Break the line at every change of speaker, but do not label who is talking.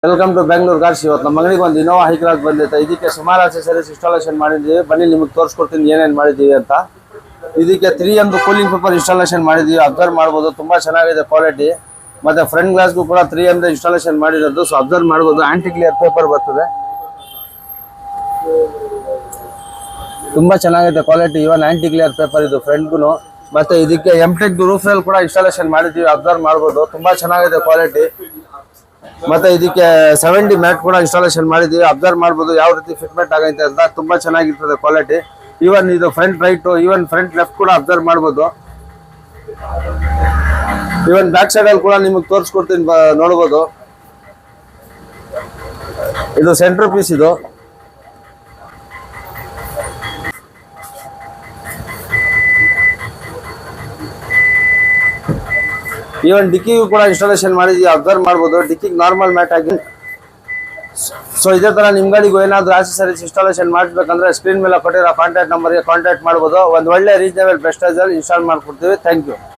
Welcome to Bengaluru cars. ಇವತ್ತು ನಮ್ಮ ಮಗನಿಗೆ ಒಂದು ಇನೋವಾ ಹೈ ಕ್ಲಾಸ್ ಬಂದಿತ್ತು. ಇದಕ್ಕೆ ಸುಮಾರು ಆಕ್ಸೆಸರೀಸ್ ಇನ್ಸ್ಟಾಲೇಷನ್ ಮಾಡಿದ್ದೀವಿ. ಬನ್ನಿ ನಿಮಗೆ ತೋರಿಸ್ಕೊಡ್ತೀನಿ ಏನೇನು ಮಾಡಿದ್ದೀವಿ ಅಂತ. ಇದಕ್ಕೆ 3M ಕೂಲಿಂಗ್ ಪೇಪರ್ ಇನ್ಸ್ಟಾಲೇಷನ್ ಮಾಡಿದ್ದೀವಿ. ಅಬ್ಸರ್ವ್ ಮಾಡ್ಬೋದು, ತುಂಬ ಚೆನ್ನಾಗಿದೆ ಕ್ವಾಲಿಟಿ. ಮತ್ತು ಫ್ರಂಟ್ ಗ್ಲಾಸ್ಗೂ ಕೂಡ 3M ಇನ್ಸ್ಟಾಲೇಷನ್ ಮಾಡಿರೋದು. ಸೊ ಅಬ್ಸರ್ವ್ ಮಾಡ್ಬೋದು, ಆಂಟಿ ಕ್ಲಿಯರ್ ಪೇಪರ್ ಬರ್ತದೆ. ತುಂಬ ಚೆನ್ನಾಗಿದೆ ಕ್ವಾಲಿಟಿ. ಇವನ್ ಆಂಟಿ ಕ್ಲಿಯರ್ ಪೇಪರ್ ಇದು ಫ್ರಂಟ್ಗೂ. ಮತ್ತು ಇದಕ್ಕೆ M-Tech ರೂಫ್ ರೇಲ್ ಕೂಡ ಇನ್ಸ್ಟಾಲೇಷನ್ ಮಾಡಿದ್ದೀವಿ. ಅಬ್ಸರ್ವ್ ಮಾಡ್ಬೋದು, ತುಂಬ ಚೆನ್ನಾಗಿದೆ ಕ್ವಾಲಿಟಿ. ಮತ್ತೆ ಇದಕ್ಕೆ 70 ಮ್ಯಾಟ್ ಕೂಡ ಇನ್ಸ್ಟಾಲೇಷನ್ ಮಾಡಿದ್ದೀವಿ. ಅಬ್ಸರ್ವ್ ಮಾಡ್ಬೋದು ಯಾವ ರೀತಿ ಫಿಟ್ಮೆಂಟ್ ಆಗೈತೆ ಅಂತ. ತುಂಬ ಚೆನ್ನಾಗಿರ್ತದೆ ಕ್ವಾಲಿಟಿ. ಈವನ್ ಇದು front right, even front left ಕೂಡ ಅಬ್ಸರ್ವ್ ಮಾಡ್ಬೋದು. ಈವನ್ ಬ್ಯಾಕ್ ಸೈಡಲ್ಲಿ ಕೂಡ ನಿಮಗೆ ತೋರಿಸ್ಕೊಡ್ತೀನಿ, ನೋಡ್ಬೋದು. ಇದು ಸೆಂಟ್ರ್ ಪೀಸ್. ಇದು ಈವನ್ ಡಿಕ್ಕಿಗೂ ಕೂಡ ಇನ್ಸ್ಟಾಲೇಷನ್ ಮಾಡಿದ್ದೀವಿ. ಅಬ್ಸರ್ವ್ ಮಾಡ್ಬೋದು, ಡಿಕ್ಕಿಗೆ ನಾರ್ಮಲ್ ಮ್ಯಾಟ್ ಆಗಿ. ಸೊ ಇದೇ ಥರ ನಿಮ್ಮ ಗಾಡಿಗೂ ಏನಾದರೂ ಆಕ್ಸೆಸರೀಸ್ ಇನ್ಸ್ಟಾಲೇಷನ್ ಮಾಡಬೇಕಂದ್ರೆ ಸ್ಕ್ರೀನ್ ಮೇಲೆ ಕೊಟ್ಟಿರೋ ಕಾಂಟ್ಯಾಕ್ಟ್ ನಂಬರ್ಗೆ ಕಾಂಟ್ಯಾಕ್ಟ್ ಮಾಡ್ಬೋದು. ಒಂದು ಒಳ್ಳೆ ರೀಸನೇಬಲ್ ಪ್ರೈಸಲ್ಲಿ ಇನ್ಸ್ಟಾಲ್ ಮಾಡ್ಕೊಡ್ತೀವಿ. Thank you.